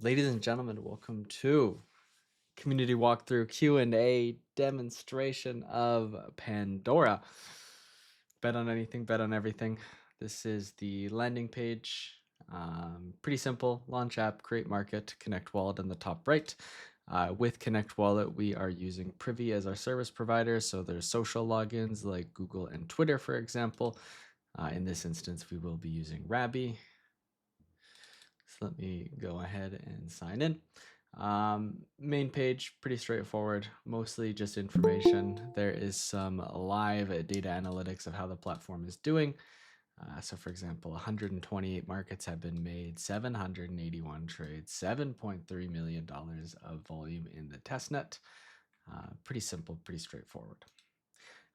Ladies and gentlemen, welcome to community walkthrough Q&A demonstration of Pandora. Bet on anything, bet on everything. This is the landing page. Pretty simple. Launch app, create market, connect wallet in the top right. With Connect Wallet, we are using Privy as our service provider. So there's social logins like Google and Twitter, for example. In this instance, we will be using Rabby. So let me go ahead and sign in. Main page, pretty straightforward, mostly just information. There is some live data analytics of how the platform is doing. So for example, 128 markets have been made, 781 trades, $7.3 million of volume in the testnet. Pretty simple, pretty straightforward.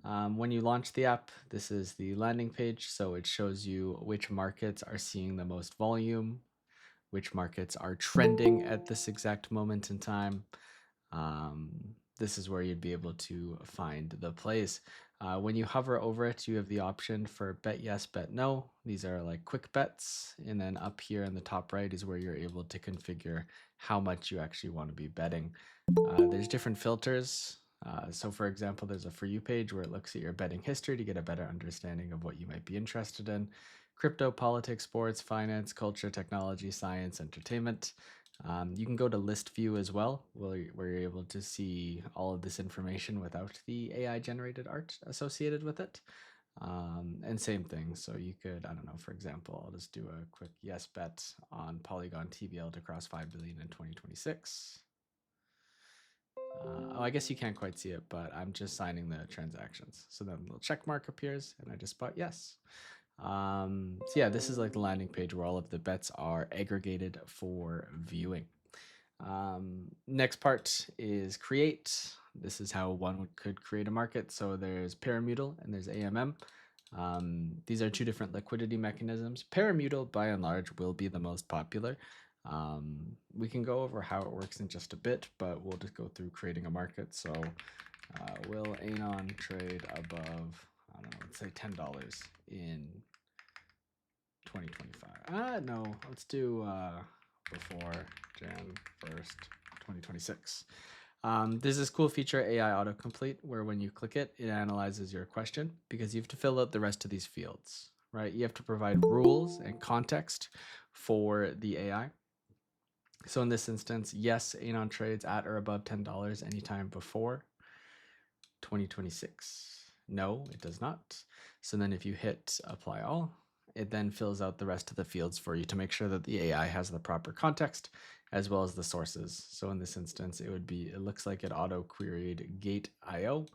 When you launch the app, this is the landing page. So it shows you which markets are seeing the most volume, which markets are trending at this exact moment in time. This is where you'd be able to find the plays. When you hover over it, you have the option for bet yes, bet no. These are like quick bets. And then up here in the top right is where you're able to configure how much you actually want to be betting. There's different filters. So for example, there's a For You page where it looks at your betting history to get a better understanding of what you might be interested in. Crypto, politics, sports, finance, culture, technology, science, entertainment. You can go to list view as well, where you're able to see all of this information without the AI generated art associated with it. And same thing. So you could, I don't know, for example, I'll just do a quick yes bet on Polygon TBL to cross 5 billion in 2026. I guess you can't quite see it, but I'm just signing the transactions. So then a little check mark appears and I just bought yes. So yeah, this is like the landing page where all of the bets are aggregated for viewing. Next part is create. This is how one could create a market. So there's Paramutl and there's AMM. These are two different liquidity mechanisms. Paramutl, by and large, will be the most popular. We can go over how it works in just a bit, but we'll just go through creating a market. So will Anon trade above, I don't know, let's say $10 in 2025? No, let's do before Jan 1st, 2026. There's this cool feature, AI autocomplete, where when you click it, it analyzes your question because you have to fill out the rest of these fields, right? You have to provide rules and context for the AI. So in this instance, yes, Anon trades at or above $10 anytime before 2026. No, it does not. So then if you hit apply all, it then fills out the rest of the fields for you to make sure that the AI has the proper context as well as the sources. So in this instance, it looks like it auto queried Gate.io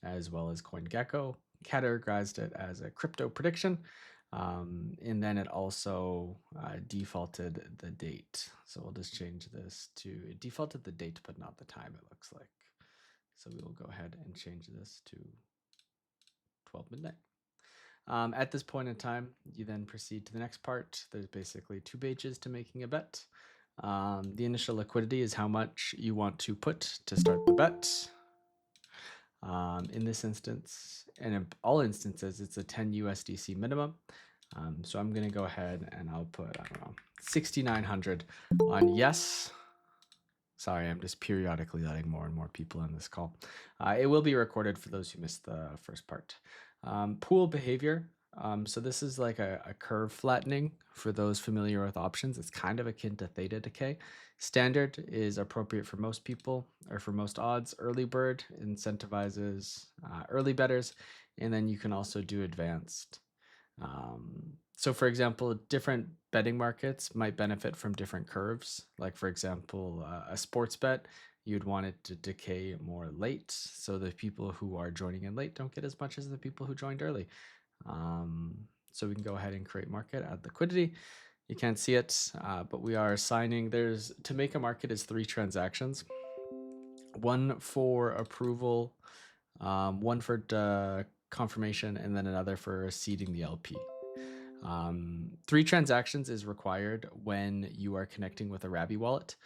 as well as CoinGecko, categorized it as a crypto prediction. And then it also defaulted the date. So we'll just change this to, it defaulted the date, but not the time, it looks like. So we will go ahead and change this to 12 midnight. At this point in time, you then proceed to the next part. There's basically two pages to making a bet. The initial liquidity is how much you want to put to start the bet. In this instance, and in all instances, it's a 10 USDC minimum. So I'm going to go ahead and I'll put, I don't know, 6,900 on yes. Sorry, I'm just periodically letting more and more people in this call. It will be recorded for those who missed the first part. Pool behavior. So this is like a curve flattening for those familiar with options. It's kind of akin to theta decay. Standard is appropriate for most people or for most odds. Early bird incentivizes early bettors. And then you can also do advanced. So for example, different betting markets might benefit from different curves. Like for example, a sports bet, you'd want it to decay more late. So the people who are joining in late don't get as much as the people who joined early. So we can go ahead and create market, add liquidity. You can't see it, but we are assigning, to make a market is 3 transactions. One for approval, one for confirmation, and then another for seeding the LP. 3 transactions is required when you are connecting with a Rabby wallet.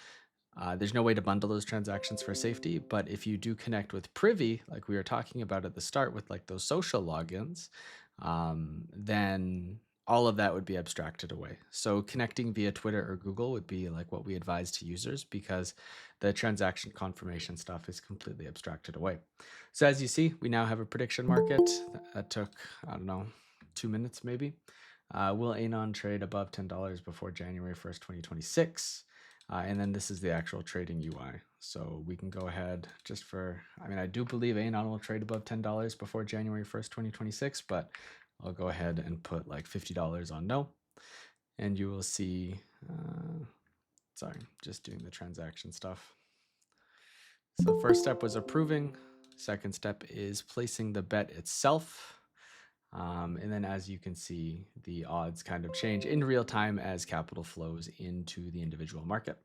There's no way to bundle those transactions for safety, but if you do connect with Privy, like we were talking about at the start with like those social logins, then all of that would be abstracted away. So connecting via Twitter or Google would be like what we advise to users, because the transaction confirmation stuff is completely abstracted away. So as you see, we now have a prediction market. That took, I don't know, 2 minutes maybe. Will Anon trade above $10 before January 1st, 2026? And then this is the actual trading UI. So we can go ahead just for, I mean, I do believe Anon will trade above $10 before January 1st, 2026, but I'll go ahead and put like $50 on no. And you will see, sorry, just doing the transaction stuff. So the first step was approving. Second step is placing the bet itself. And then as you can see, the odds kind of change in real time as capital flows into the individual market.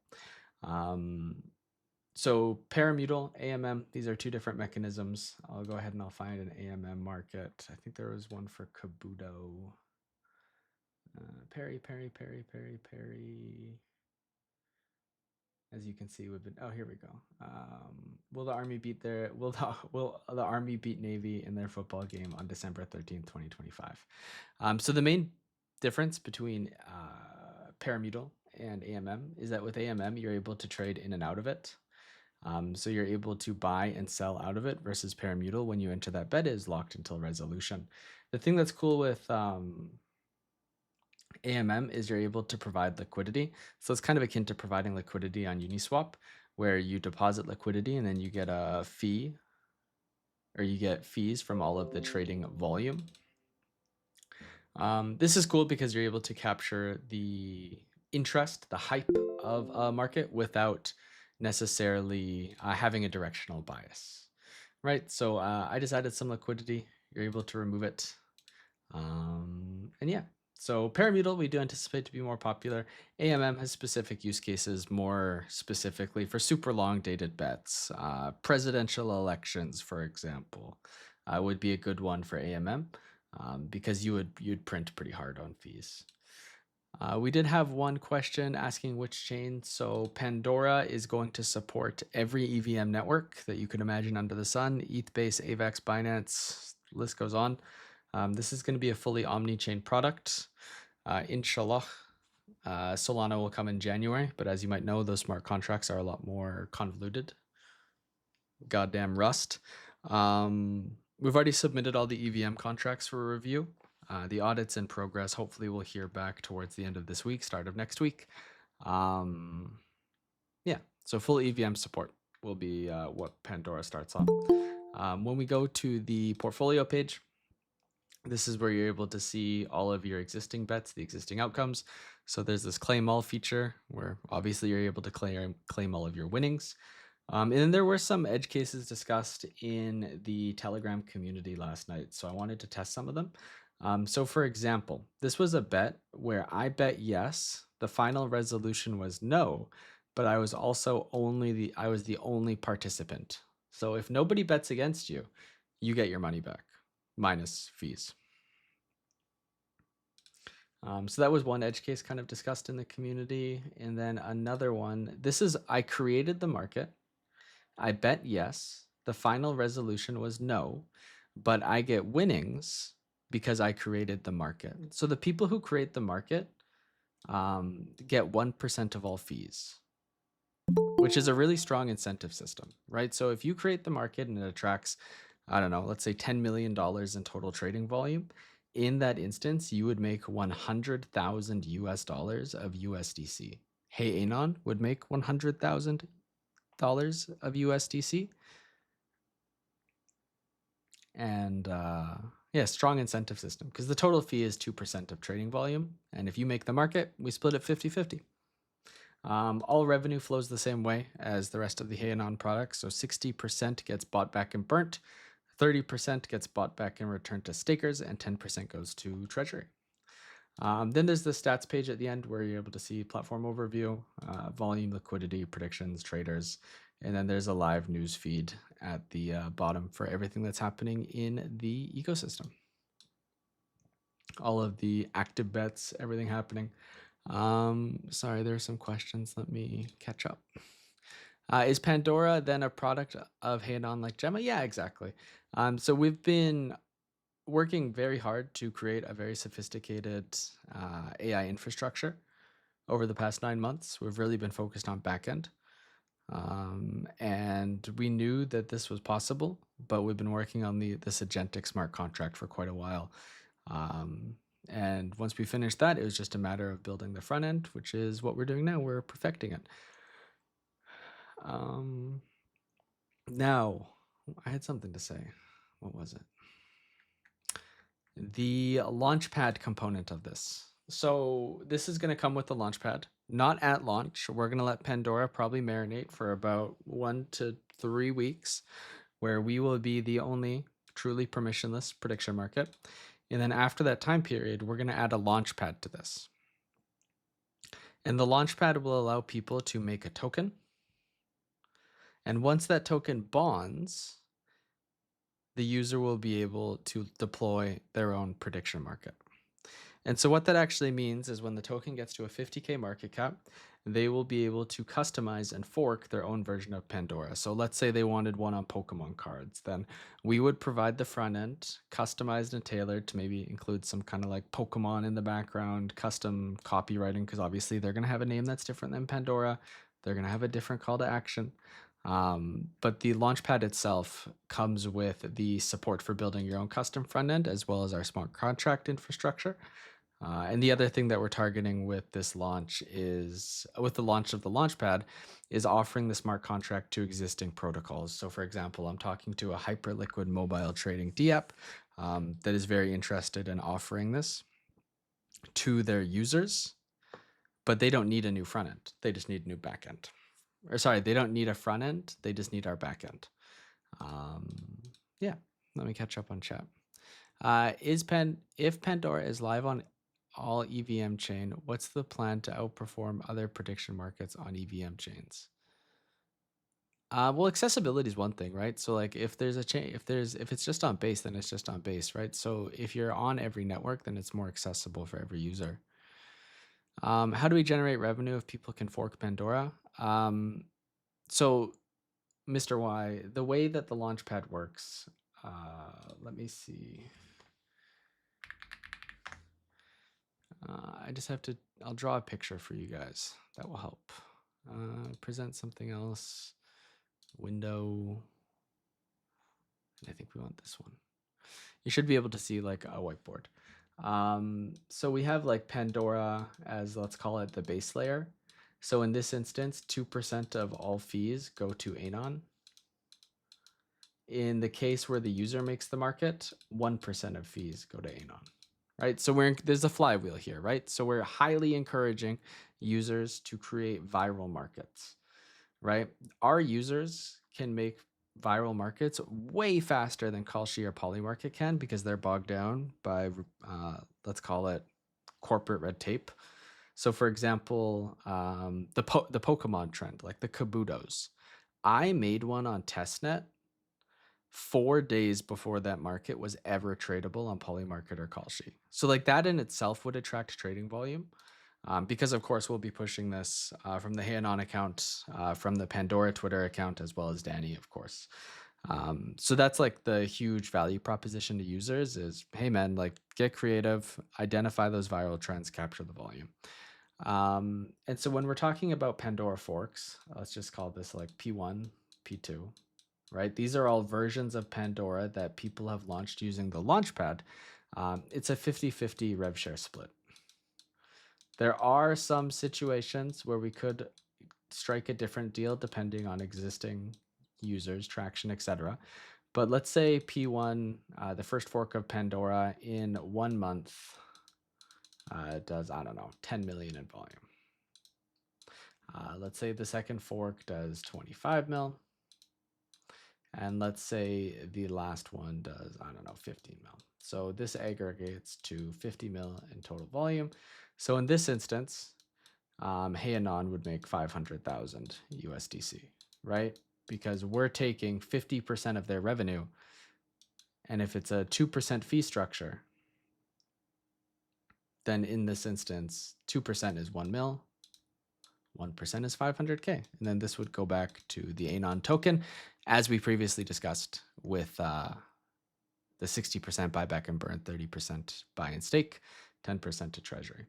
So parimutuel, AMM, these are two different mechanisms. I'll go ahead and I'll find an AMM market. I think there was one for Kabuto. Perry. As you can see, we've been, oh, here we go. Will the Army beat will the Army beat Navy in their football game on December 13th, 2025? So the main difference between parimutuel and AMM is that with AMM, you're able to trade in and out of it. So you're able to buy and sell out of it, versus parimutuel, when you enter that bet, is locked until resolution. The thing that's cool with AMM is you're able to provide liquidity. So it's kind of akin to providing liquidity on Uniswap, where you deposit liquidity and then you get a fee, or you get fees from all of the trading volume. This is cool because you're able to capture the interest, the hype of a market without necessarily having a directional bias, right? So I just added some liquidity. You're able to remove it. And yeah, so parimutuel we do anticipate to be more popular. AMM has specific use cases, more specifically for super long dated bets. Presidential elections, for example, would be a good one for AMM, because you'd print pretty hard on fees. We did have one question asking which chain. So Pandora is going to support every EVM network that you can imagine under the sun: ETH-Base, AVAX, Binance, list goes on. This is going to be a fully omni-chain product. Inshallah, Solana will come in January, but as you might know, those smart contracts are a lot more convoluted. Goddamn Rust. We've already submitted all the EVM contracts for review. The audit's in progress. Hopefully we'll hear back towards the end of this week, start of next week. Yeah, so full EVM support will be what Pandora starts on. When we go to the portfolio page, this is where you're able to see all of your existing bets, the existing outcomes. So there's this claim all feature where obviously you're able to claim all of your winnings. And then there were some edge cases discussed in the Telegram community last night, so I wanted to test some of them. So for example, this was a bet where I bet yes, the final resolution was no, but I was also I was the only participant. So if nobody bets against you, you get your money back minus fees. So that was one edge case kind of discussed in the community. And then another one, this is, I created the market. I bet yes. The final resolution was no, but I get winnings because I created the market. So the people who create the market get 1% of all fees, which is a really strong incentive system, right? So if you create the market and it attracts, I don't know, let's say $10 million in total trading volume, in that instance, you would make 100,000 US dollars of USDC. Hey Anon would make $100,000 of USDC. And yeah, strong incentive system, because the total fee is 2% of trading volume. And if you make the market, we split it 50-50. All revenue flows the same way as the rest of the Hey Anon products. So 60% gets bought back and burnt, 30% gets bought back and returned to stakers, and 10% goes to treasury. Then there's the stats page at the end where you're able to see platform overview, volume, liquidity, predictions, traders, and then there's a live news feed at the bottom for everything that's happening in the ecosystem. All of the active bets, everything happening. Sorry, there are some questions. Let me catch up. Is Pandora then a product of Hey Anon like Gemma? Yeah, exactly. So we've been working very hard to create a very sophisticated AI infrastructure over the past 9 months. We've really been focused on backend. And we knew that this was possible, but we've been working on this agentic smart contract for quite a while. And once we finished that, it was just a matter of building the front end, which is what we're doing now. We're perfecting it. Now, I had something to say. What was it? The launchpad component of this. So this is going to come with the launchpad, not at launch. We're going to let Pandora probably marinate for about 1 to 3 weeks, where we will be the only truly permissionless prediction market. And then after that time period, we're going to add a launchpad to this. And the launchpad will allow people to make a token. And once that token bonds, the user will be able to deploy their own prediction market. And so what that actually means is when the token gets to a 50K market cap, they will be able to customize and fork their own version of Pandora. So let's say they wanted one on Pokemon cards, then we would provide the front end customized and tailored to maybe include some kind of like Pokemon in the background, custom copywriting, because obviously they're going to have a name that's different than Pandora. They're going to have a different call to action. But the Launchpad itself comes with the support for building your own custom front end, as well as our smart contract infrastructure. And the other thing that we're targeting with this launch is, with the launch of the Launchpad, is offering the smart contract to existing protocols. So for example, I'm talking to a Hyperliquid mobile trading DApp that is very interested in offering this to their users, but they don't need a new front end. They just need a new back end. Or sorry, they don't need a front end. They just need our back end. Yeah, let me catch up on chat. If Pandora is live on all EVM chain, what's the plan to outperform other prediction markets on EVM chains? Well, accessibility is one thing, right? So like if there's a chain, if it's just on base, then it's just on base, right? So if you're on every network, then it's more accessible for every user. How do we generate revenue if people can fork Pandora? So Mr. Y, the way that the Launchpad works, let me see. I just have to, I'll draw a picture for you guys. That will help. Present something else. Window. I think we want this one. You should be able to see like a whiteboard. So we have like Pandora as, let's call it the base layer. So in this instance, 2% of all fees go to Anon. In the case where the user makes the market, 1% of fees go to Anon. Right? So there's a flywheel here, right? So we're highly encouraging users to create viral markets, right? Our users can make viral markets way faster than Kalshi or Polymarket can because they're bogged down by, let's call it corporate red tape. So for example, the Pokemon trend, like the Kabutos. I made one on testnet 4 days before that market was ever tradable on Polymarket or Kalshi. So like that in itself would attract trading volume. Because of course we'll be pushing this from the Heyanon account, from the Pandora Twitter account, as well as Danny, of course. So that's like the huge value proposition to users is, hey man, like get creative, identify those viral trends, capture the volume. And so when we're talking about Pandora forks, let's just call this like P1, P2, right? These are all versions of Pandora that people have launched using the Launchpad. It's a 50-50 rev share split. There are some situations where we could strike a different deal depending on existing users, traction, etc. But let's say P1, the first fork of Pandora in 1 month does, I don't know, 10 million in volume. Let's say the second fork does 25 mil. And let's say the last one does, I don't know, 15 mil. So this aggregates to 50 mil in total volume. So in this instance, Heyanon would make 500,000 USDC, right? Because we're taking 50% of their revenue. And if it's a 2% fee structure, then in this instance, 2% is 1 mil, 1% is 500K. And then this would go back to the Anon token, as we previously discussed with the 60% buyback and burn, 30% buy and stake, 10% to treasury.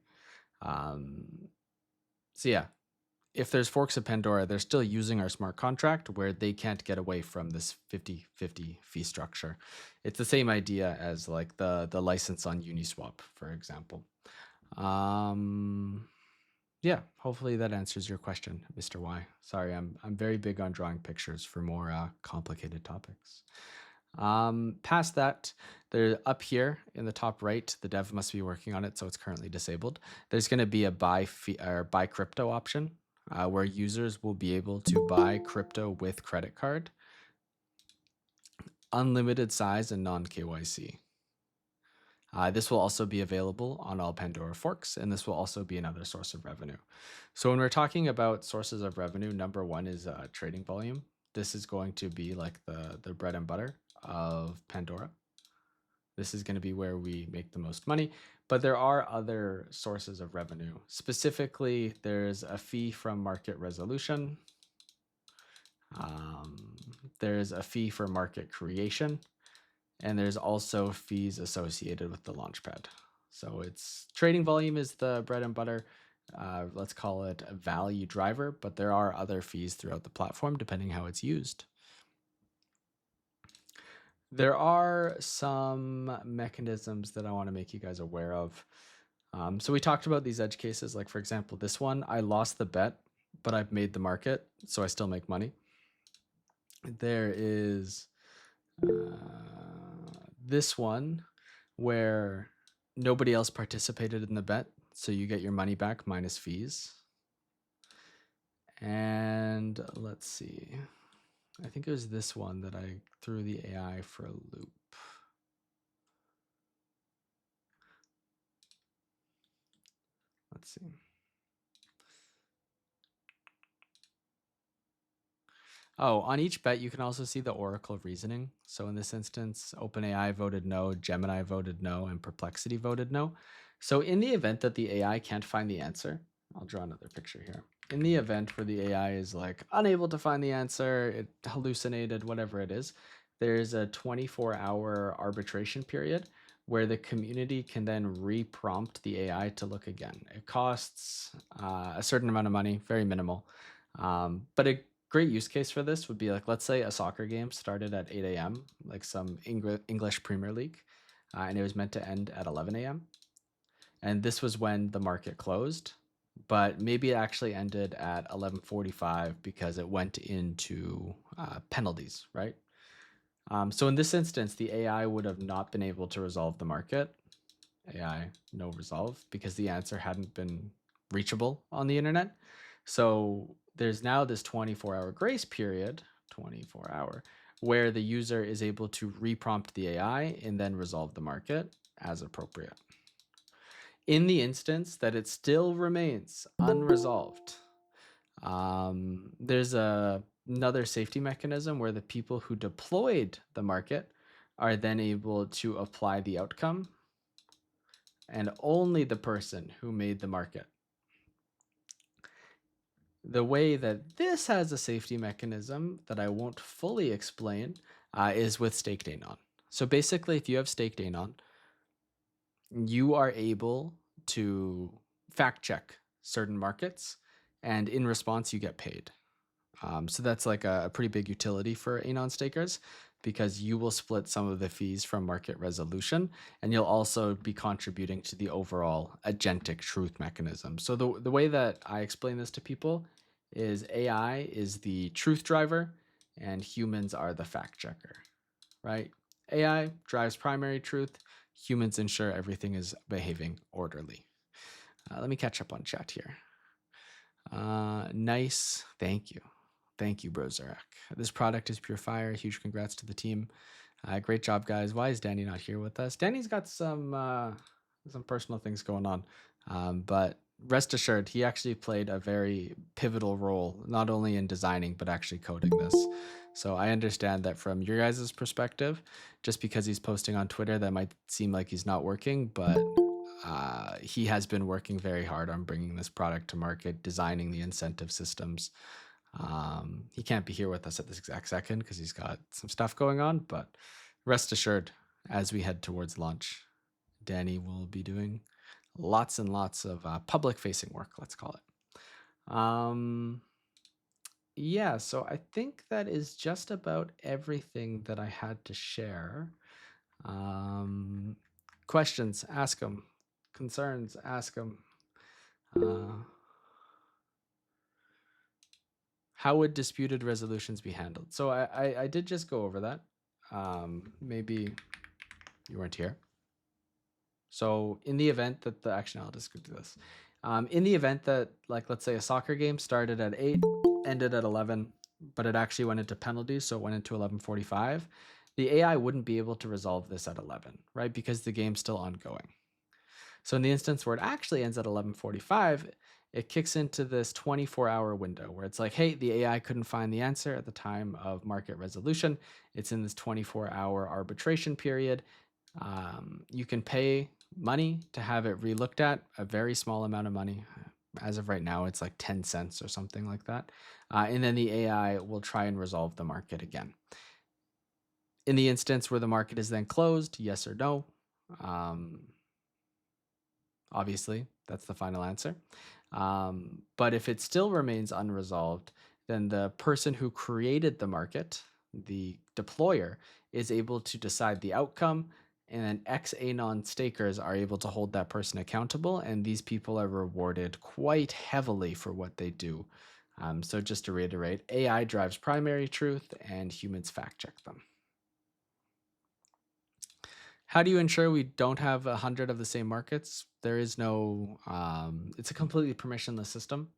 So yeah, if there's forks of Pandora, they're still using our smart contract where they can't get away from this 50-50 fee structure. It's the same idea as like the license on Uniswap, for example. Yeah, hopefully that answers your question, Mr. Y. Sorry, I'm very big on drawing pictures for more complicated topics. Past that, there up here in the top right, the dev must be working on it, so it's currently disabled. There's going to be a buy crypto option where users will be able to buy crypto with credit card, unlimited size, and non-KYC. This will also be available on all Pandora forks, and this will also be another source of revenue. So when we're talking about sources of revenue, number one is trading volume. This is going to be like the bread and butter of Pandora. This is going to be where we make the most money, but there are other sources of revenue. Specifically, there's a fee from market resolution. There's a fee for market creation, and there's also fees associated with the launchpad. So it's trading volume is the bread and butter. Let's call it a value driver, but there are other fees throughout the platform depending how it's used. There are some mechanisms that I want to make you guys aware of. So we talked about these edge cases. Like for example, this one, I lost the bet, but I've made the market, so I still make money. There is this one where nobody else participated in the bet, so you get your money back minus fees. And let's see, I think it was this one that I threw the AI for a loop. Let's see. Oh, on each bet, you can also see the oracle of reasoning. So in this instance, OpenAI voted no, Gemini voted no, and Perplexity voted no. So in the event that the AI can't find the answer, I'll draw another picture here. In the event where the AI is like unable to find the answer, it hallucinated, whatever it is, there's a 24-hour arbitration period where the community can then reprompt the AI to look again. It costs a certain amount of money, very minimal, but a great use case for this would be like, let's say a soccer game started at 8 a.m., like some English Premier League, and it was meant to end at 11 a.m. And this was when the market closed, but maybe it actually ended at 11:45 because it went into penalties, right? So in this instance, the AI would have not been able to resolve the market. AI, no resolve, because the answer hadn't been reachable on the internet. So there's now this 24-hour grace period, 24-hour, where the user is able to reprompt the AI and then resolve the market as appropriate. In the instance that it still remains unresolved, there's another safety mechanism where the people who deployed the market are then able to apply the outcome, and only the person who made the market. The way that this has a safety mechanism that I won't fully explain is with staked ANON. So basically, if you have staked ANON, you are able to fact check certain markets, and in response, you get paid. So that's like a pretty big utility for ANON stakers, because you will split some of the fees from market resolution, and you'll also be contributing to the overall agentic truth mechanism. So the way that I explain this to people is AI is the truth driver and humans are the fact checker, right? AI drives primary truth. Humans ensure everything is behaving orderly. Let me catch up on chat here. Nice. Thank you. Thank you, Brozarak. This product is pure fire. Huge congrats to the team. Great job, guys. Why is Danny not here with us? Danny's got some personal things going on, but rest assured, he actually played a very pivotal role, not only in designing, but actually coding this. So I understand that from your guys' perspective, just because he's posting on Twitter, that might seem like he's not working, but he has been working very hard on bringing this product to market, designing the incentive systems. He can't be here with us at this exact second because he's got some stuff going on, but rest assured, as we head towards launch. Danny will be doing lots and lots of public facing work, let's call it. Yeah, so I think that is just about everything that I had to share. Questions, ask them. Concerns, ask them. How would disputed resolutions be handled? So I did just go over that. Maybe you weren't here. So in the event that I'll just go do this. In the event that, like, let's say a soccer game started at 8, ended at 11, but it actually went into penalties, so it went into 11:45, the AI wouldn't be able to resolve this at 11, right? Because the game's still ongoing. So in the instance where it actually ends at 11:45, it kicks into this 24-hour window where it's like, hey, the AI couldn't find the answer at the time of market resolution. It's in this 24-hour arbitration period. You can pay money to have it relooked at, a very small amount of money. As of right now, it's like 10 cents or something like that. And then the AI will try and resolve the market again. In the instance where the market is then closed, yes or no. Obviously, that's the final answer. But if it still remains unresolved, then the person who created the market, the deployer, is able to decide the outcome, and then XAnon stakers are able to hold that person accountable, and these people are rewarded quite heavily for what they do. So just to reiterate, AI drives primary truth, and humans fact check them. How do you ensure we don't have 100 of the same markets? There is no, it's a completely permissionless system.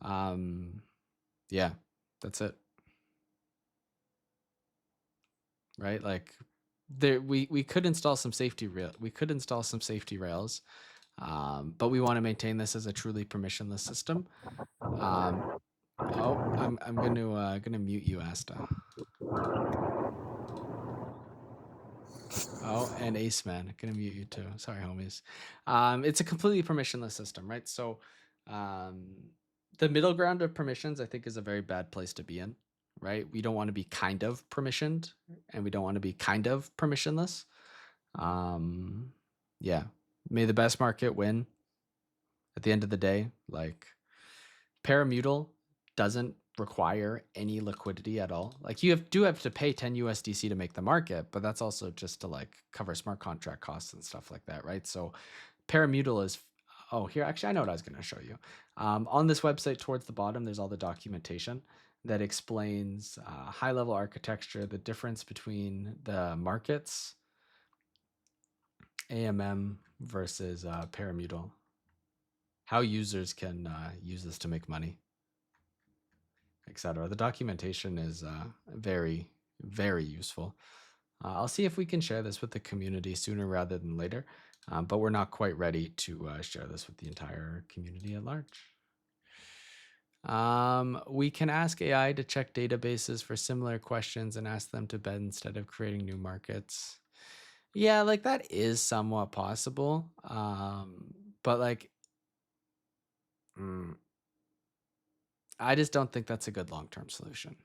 Yeah, that's it. Right? Like we could install some safety rails, but we want to maintain this as a truly permissionless system. Oh, I'm gonna mute you, Asta. Oh, and Ace Man, gonna mute you too. Sorry, homies. It's a completely permissionless system, right? So, the middle ground of permissions, I think, is a very bad place to be in, right? We don't want to be kind of permissioned, and we don't want to be kind of permissionless. Yeah, may the best market win. At the end of the day, like, Paramutal doesn't require any liquidity at all. Like, you do have to pay 10 USDC to make the market, but that's also just to like cover smart contract costs and stuff like that, right? So Paramutal is, oh, here, actually, I know what I was going to show you. On this website towards the bottom, there's all the documentation that explains high level architecture, the difference between the markets, AMM versus Paramutal, how users can use this to make money, etc. The documentation is very, very useful. I'll see if we can share this with the community sooner rather than later, but we're not quite ready to share this with the entire community at large. We can ask AI to check databases for similar questions and ask them to bet instead of creating new markets. Yeah, like that is somewhat possible, but like, I just don't think that's a good long-term solution.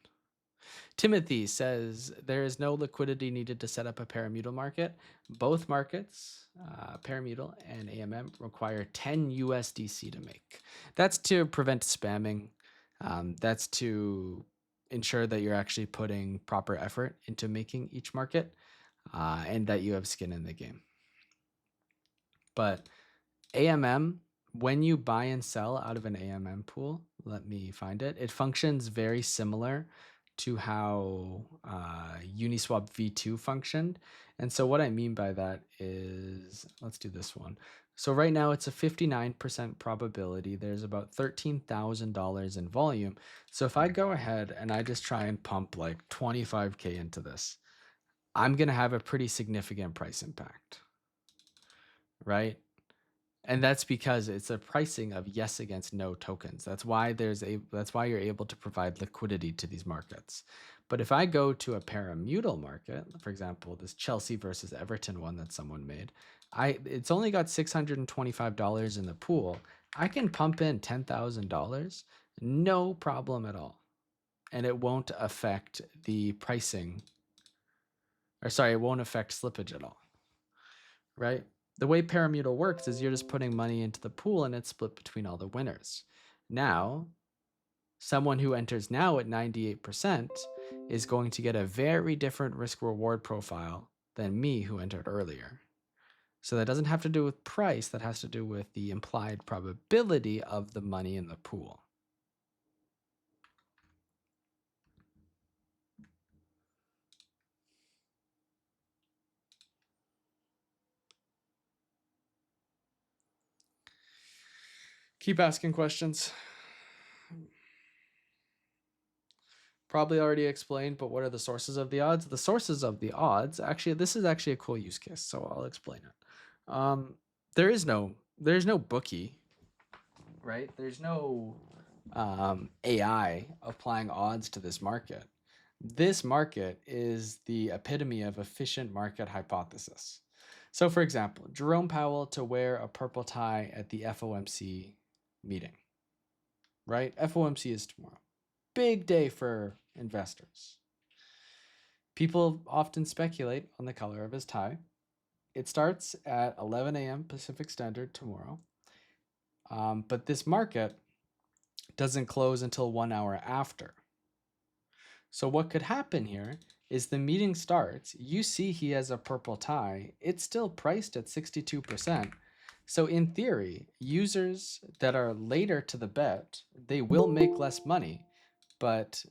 Timothy says there is no liquidity needed to set up a Paramutal market. Both markets, Paramutal and AMM, require 10 USDC to make. That's to prevent spamming. That's to ensure that you're actually putting proper effort into making each market, and that you have skin in the game. But AMM, when you buy and sell out of an AMM pool, let me find it. It functions very similar to how Uniswap v2 functioned. And so what I mean by that is, let's do this one. So right now it's a 59% probability. There's about $13,000 in volume. So if I go ahead and I just try and pump like 25K into this, I'm going to have a pretty significant price impact, right? And that's because it's a pricing of yes against no tokens. That's why you're able to provide liquidity to these markets. But if I go to a Paramutal market, for example, this Chelsea versus Everton one that someone made, it's only got $625 in the pool. I can pump in $10,000, no problem at all. And it won't affect the pricing or sorry, it won't affect slippage at all, right? The way parimutuel works is you're just putting money into the pool and it's split between all the winners. Now, someone who enters now at 98% is going to get a very different risk reward profile than me who entered earlier. So that doesn't have to do with price, that has to do with the implied probability of the money in the pool. Keep asking questions. Probably already explained, but what are the sources of the odds? The sources of the odds, actually, this is actually a cool use case, so I'll explain it. There's no bookie, right? There's no AI applying odds to this market. This market is the epitome of efficient market hypothesis. So, for example, Jerome Powell to wear a purple tie at the FOMC meeting, right? FOMC is tomorrow. Big day for investors. People often speculate on the color of his tie. It starts at 11 a.m. Pacific Standard tomorrow. But this market doesn't close until 1 hour after. So what could happen here is the meeting starts, you see he has a purple tie, it's still priced at 62%. So in theory, users that are later to the bet, they will make less money, but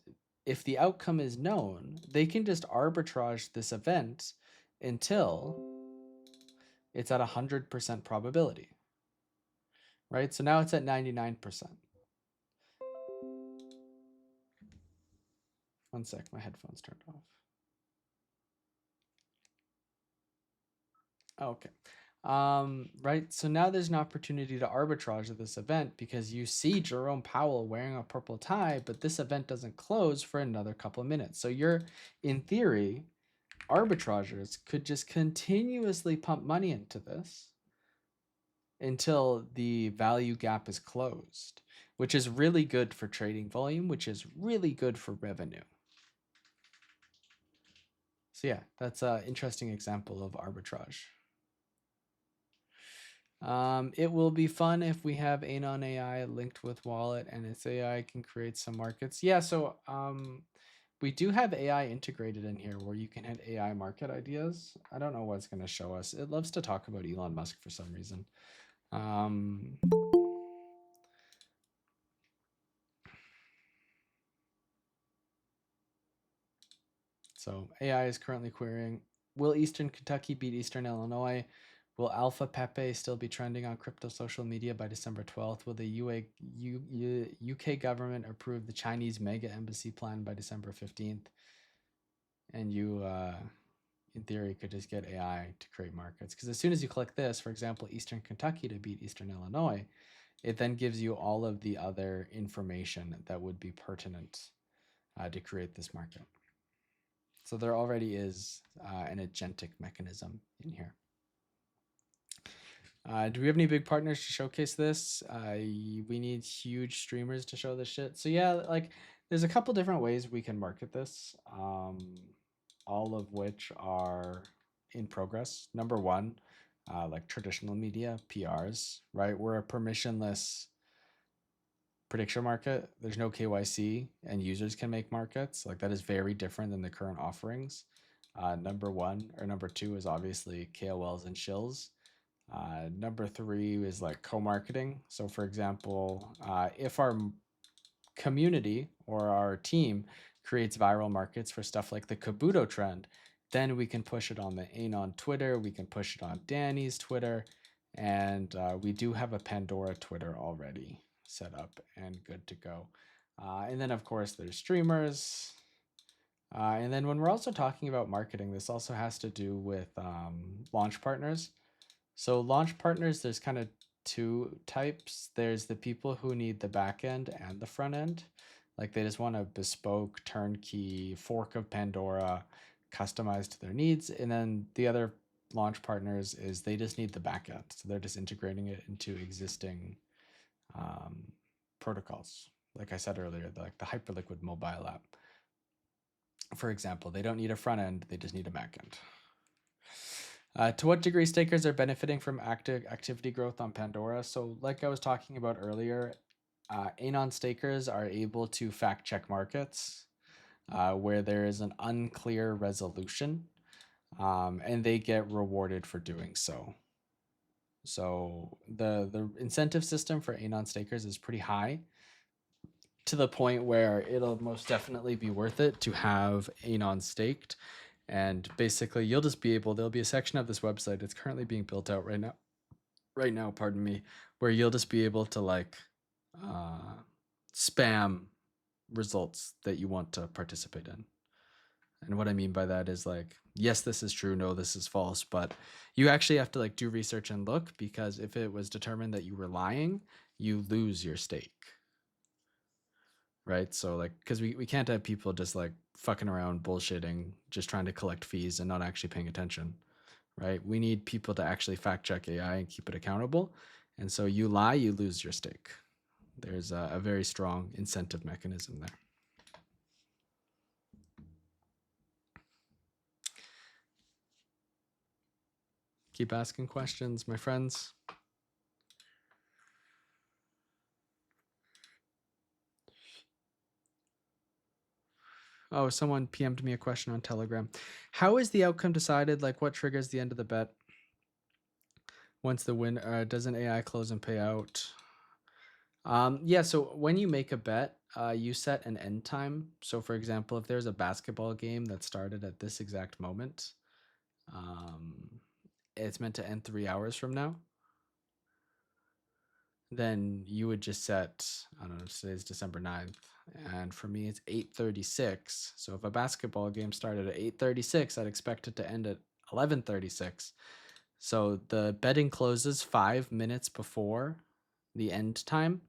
if the outcome is known, they can just arbitrage this event until it's at 100% probability, right? So now it's at 99%. One sec, my headphones turned off. Oh, okay. Right. So now there's an opportunity to arbitrage at this event because you see Jerome Powell wearing a purple tie, but this event doesn't close for another couple of minutes. So you're, in theory, arbitragers could just continuously pump money into this until the value gap is closed, which is really good for trading volume, which is really good for revenue. So yeah, that's an interesting example of arbitrage. It will be fun if we have Anon AI linked with Wallet and its AI can create some markets. Yeah, so we do have AI integrated in here where you can hit AI market ideas. I don't know what it's going to show us. It loves to talk about Elon Musk for some reason. So AI is currently querying, will Eastern Kentucky beat Eastern Illinois? Will Alpha Pepe still be trending on crypto social media by December 12th? Will the UK government approve the Chinese mega embassy plan by December 15th? And you, in theory, could just get AI to create markets. Because as soon as you click this, for example, Eastern Kentucky to beat Eastern Illinois, it then gives you all of the other information that would be pertinent to create this market. So there already is an agentic mechanism in here. Do we have any big partners to showcase this? We need huge streamers to show this shit. So yeah, like there's a couple different ways we can market this, all of which are in progress. Number one, like traditional media, PRs, right? We're a permissionless prediction market. There's no KYC and users can make markets. Like that is very different than the current offerings. Number one or number two is obviously KOLs and shills. Number three is like co-marketing. So for example, if our community or our team creates viral markets for stuff like the Kabuto trend, then we can push it on the Anon Twitter, we can push it on Danny's Twitter, and we do have a Pandora Twitter already set up and good to go. And then of course there's streamers. And then when we're also talking about marketing, this also has to do with launch partners. So launch partners, there's kind of two types. There's the people who need the back end and the front end. Like they just want a bespoke turnkey fork of Pandora customized to their needs. And then the other launch partners is they just need the back end. So they're just integrating it into existing protocols. Like I said earlier, like the Hyperliquid mobile app. For example, they don't need a front end, they just need a back end. To what degree stakers are benefiting from activity growth on Pandora? So, like I was talking about earlier, Anon stakers are able to fact check markets where there is an unclear resolution, and they get rewarded for doing so. So the incentive system for Anon stakers is pretty high, to the point where it'll most definitely be worth it to have Anon staked. And basically, you'll just be able, there'll be a section of this website, it's currently being built out right now, pardon me, where you'll just be able to like spam results that you want to participate in. And what I mean by that is like, yes, this is true, no, this is false, but you actually have to like do research and look, because if it was determined that you were lying, you lose your stake. Right? So like, because we can't have people just like fucking around, bullshitting, just trying to collect fees and not actually paying attention. Right? We need people to actually fact check AI and keep it accountable. And so you lie, you lose your stake. There's a very strong incentive mechanism there. Keep asking questions, my friends. Oh, someone PM'd me a question on Telegram. How is the outcome decided? Like, what triggers the end of the bet? Once the win, doesn't AI close and pay out? Yeah, so when you make a bet, you set an end time. So for example, if there's a basketball game that started at this exact moment, it's meant to end 3 hours from now, then you would just set, I don't know, today's December 9th, and for me it's 8:36. So if a basketball game started at 8:36, I'd expect it to end at 11:36. So the betting closes 5 minutes before the end time.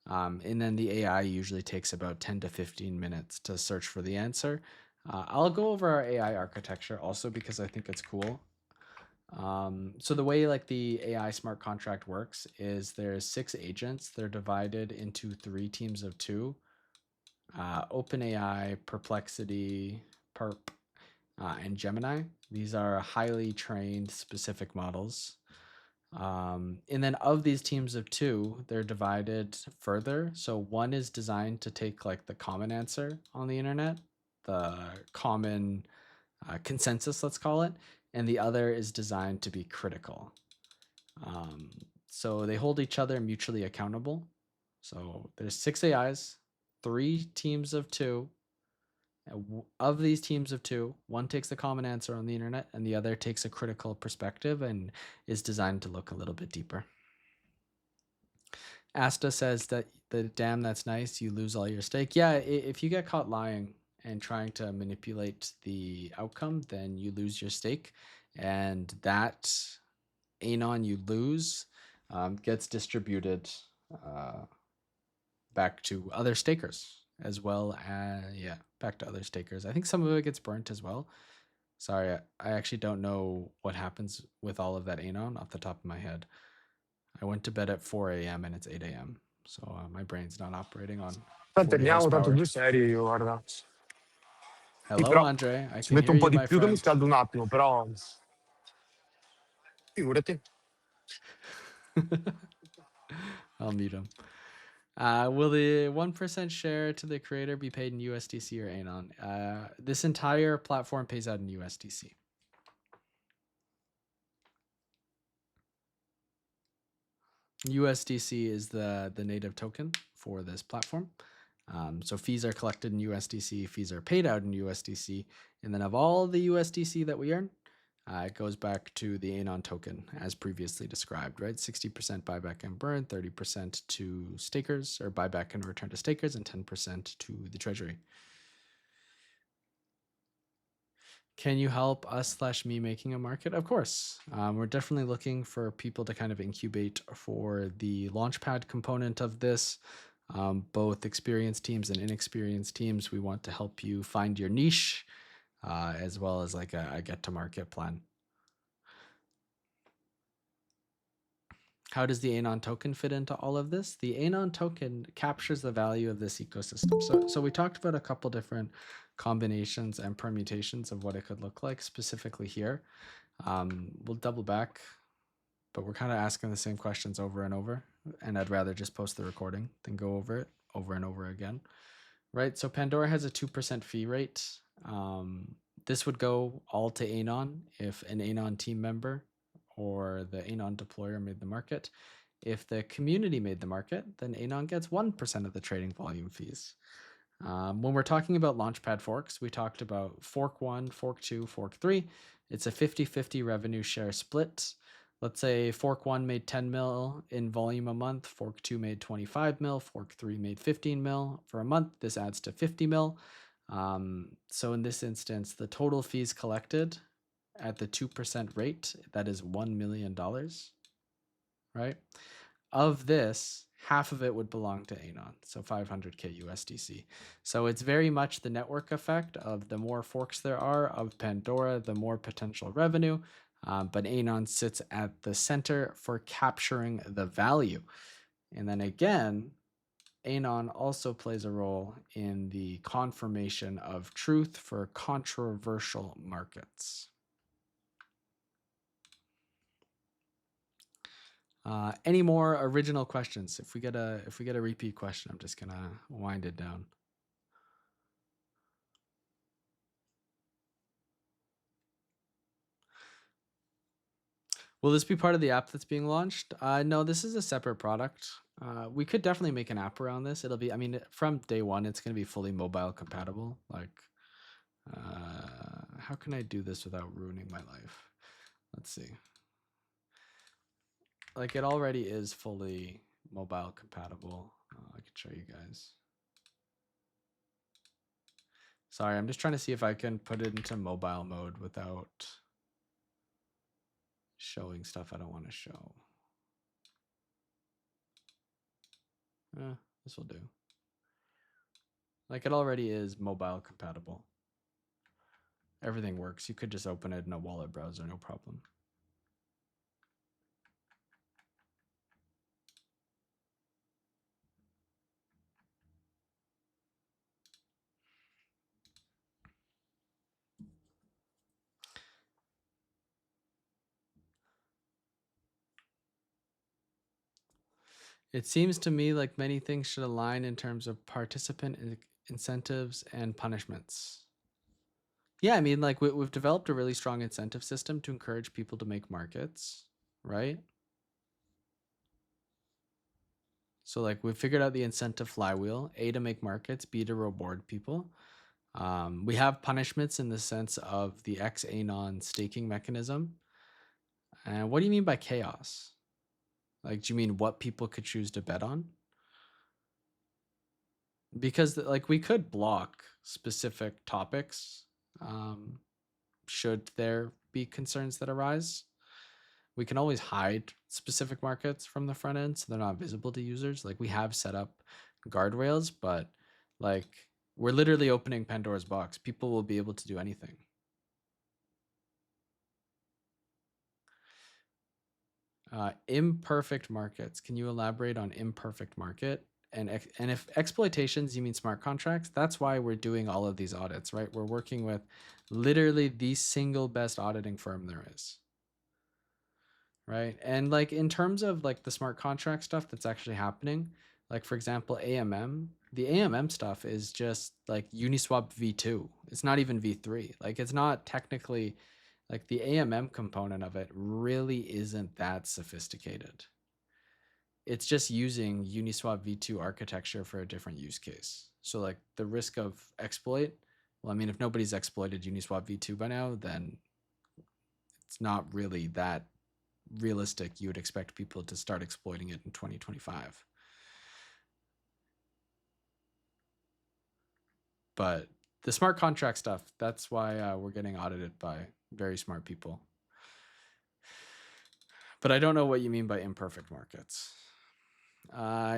And then the AI usually takes about 10 to 15 minutes to search for the answer. I'll go over our AI architecture also because I think it's cool. So the way like the AI smart contract works is there's 6 agents. They're divided into 3 teams of 2. OpenAI, Perplexity, Perp, and Gemini. These are highly trained specific models. And then of these teams of 2, they're divided further. So one is designed to take like the common answer on the internet, the common consensus, let's call it, and the other is designed to be critical. So they hold each other mutually accountable. So there's 6 AIs, 3 teams of 2. Of these teams of 2, one takes the common answer on the internet and the other takes a critical perspective and is designed to look a little bit deeper. Asta says that damn, that's nice, you lose all your stake. Yeah, if you get caught lying and trying to manipulate the outcome, then you lose your stake, and that Anon you lose gets distributed back to other stakers, as well as, yeah, back to other stakers. I think some of it gets burnt as well. Sorry, I actually don't know what happens with all of that Anon off the top of my head. I went to bed at 4 a.m. and it's 8 a.m. So my brain's not operating on 40 Teniamo tanto horsepower. due serie, io guarda. Sì, Hello, però Andre. I ci can metto hear un po' you, di my più che mi friend. scaldo un attimo, però figurati. I'll mute him. Will the 1% share to the creator be paid in USDC or Anon? This entire platform pays out in USDC. USDC is the native token for this platform. So fees are collected in USDC, fees are paid out in USDC, and then of all the USDC that we earn, it goes back to the Anon token as previously described, right? 60% buyback and burn, 30% to stakers, or buyback and return to stakers, and 10% to the treasury. Can you help us/me making a market? Of course. We're definitely looking for people to kind of incubate for the Launchpad component of this. Both experienced teams and inexperienced teams. We want to help you find your niche, as well as like a get to market plan. How does the Anon token fit into all of this? The Anon token captures the value of this ecosystem. So we talked about a couple different combinations and permutations of what it could look like specifically here. We'll double back, but we're kind of asking the same questions over and over, and I'd rather just post the recording than go over it over and over again, right? So Pandora has a 2% fee rate. This would go all to Anon if an Anon team member or the Anon deployer made the market. If the community made the market, then Anon gets 1% of the trading volume fees. When we're talking about Launchpad forks, we talked about fork 1, fork 2, fork 3. It's a 50-50 revenue share split. Let's say fork 1 made 10 mil in volume a month, fork 2 made 25 mil, fork 3 made 15 mil for a month. This adds to 50 mil. So in this instance, the total fees collected at the 2% rate, that is $1 million, right? Of this, half of it would belong to Anon, so 500K USDC. So it's very much the network effect of the more forks there are of Pandora, the more potential revenue. But Anon sits at the center for capturing the value. And then again, Anon also plays a role in the confirmation of truth for controversial markets. Any more original questions? If we get a repeat question, I'm just gonna wind it down. Will this be part of the app that's being launched? No, this is a separate product. We could definitely make an app around this. It'll be, I mean, from day one, it's going to be fully mobile compatible. Like, how can I do this without ruining my life? Let's see. Like, it already is fully mobile compatible. I can show you guys. Sorry, I'm just trying to see if I can put it into mobile mode without showing stuff I don't want to show. This will do. Like, it already is mobile compatible. Everything works. You could just open it in a wallet browser, no problem. It seems to me like many things should align in terms of participant incentives and punishments. Yeah, I mean, like we've developed a really strong incentive system to encourage people to make markets, right? So like we've figured out the incentive flywheel, A, to make markets, B, to reward people. We have punishments in the sense of the X-Anon staking mechanism. And what do you mean by chaos? Like, do you mean what people could choose to bet on? Because like we could block specific topics should there be concerns that arise. We can always hide specific markets from the front end so they're not visible to users. Like we have set up guardrails, but like we're literally opening Pandora's box. People will be able to do anything. Imperfect markets. Can you elaborate on imperfect market? And if exploitations, you mean smart contracts, that's why we're doing all of these audits, right? We're working with literally the single best auditing firm there is, right? And like in terms of like the smart contract stuff that's actually happening, like for example, AMM, the AMM stuff is just like Uniswap v2. It's not even v3. Like it's not technically like the AMM component of it really isn't that sophisticated. It's just using Uniswap v2 architecture for a different use case. So like the risk of exploit, well, I mean, if nobody's exploited Uniswap v2 by now, then it's not really that realistic. You would expect people to start exploiting it in 2025. But the smart contract stuff, that's why we're getting audited by very smart people. But I don't know what you mean by imperfect markets.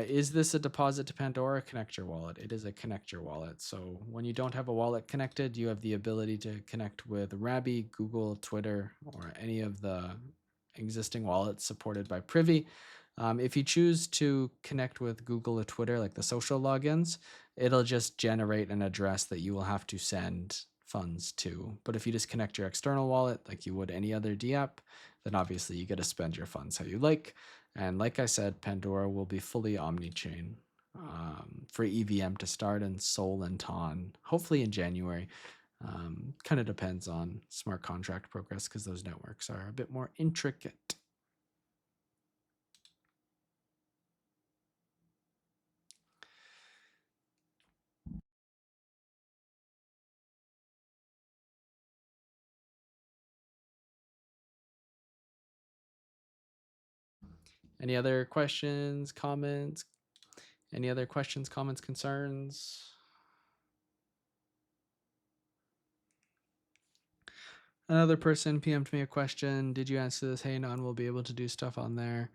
Is this a deposit to Pandora? Connect your wallet. It is a connect your wallet. So when you don't have a wallet connected, you have the ability to connect with Rabby, Google, Twitter, or any of the existing wallets supported by Privy. If you choose to connect with Google or Twitter, like the social logins, it'll just generate an address that you will have to send funds to. But if you just connect your external wallet like you would any other D app, then obviously you get to spend your funds how you like. And like I said, Pandora will be fully omni-chain for EVM to start in Seoul and Ton, hopefully in January. Kind of depends on smart contract progress because those networks are a bit more intricate. Any other questions, comments? Any other questions, comments, concerns? Another person PM'd me a question. Did you answer this? Hey, non, we'll be able to do stuff on there.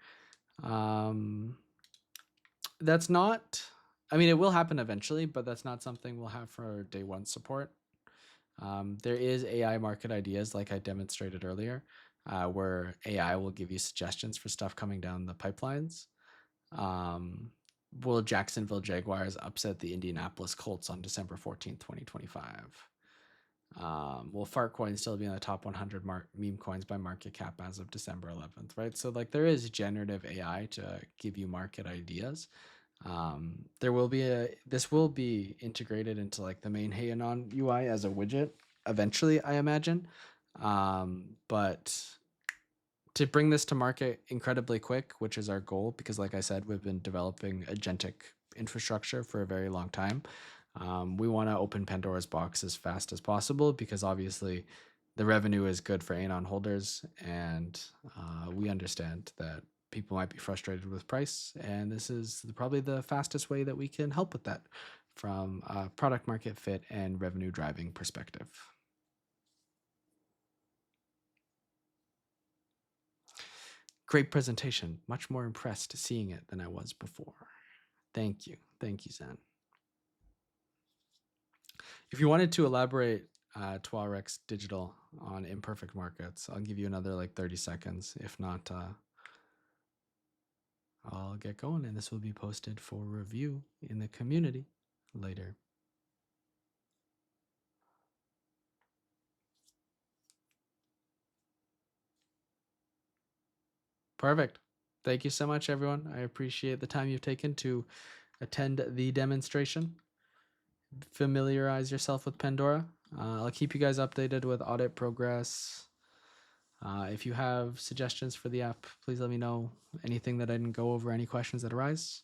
That's not, I mean, it will happen eventually, but that's not something we'll have for day one support. There is AI market ideas, like I demonstrated earlier, where AI will give you suggestions for stuff coming down the pipelines. Will Jacksonville Jaguars upset the Indianapolis Colts on December 14th, 2025? Will Fartcoin still be in the top 100 meme coins by market cap as of December 11th, right? So like there is generative AI to give you market ideas. There will be this will be integrated into like the main Hey Anon UI as a widget eventually, I imagine. But to bring this to market incredibly quick, which is our goal, because like I said, we've been developing agentic infrastructure for a very long time. We want to open Pandora's box as fast as possible because obviously the revenue is good for Anon holders, and we understand that people might be frustrated with price, and this is probably the fastest way that we can help with that from a product market fit and revenue driving perspective. Great presentation. Much more impressed seeing it than I was before. Thank you. Thank you, Zen. If you wanted to elaborate Tuarex Digital on imperfect markets, I'll give you another like 30 seconds. If not, I'll get going, and this will be posted for review in the community later. Perfect. Thank you so much, everyone. I appreciate the time you've taken to attend the demonstration. Familiarize yourself with Pandora. I'll keep you guys updated with audit progress. If you have suggestions for the app, please let me know. Anything that I didn't go over, any questions that arise,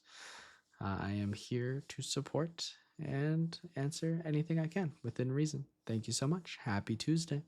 I am here to support and answer anything I can within reason. Thank you so much. Happy Tuesday.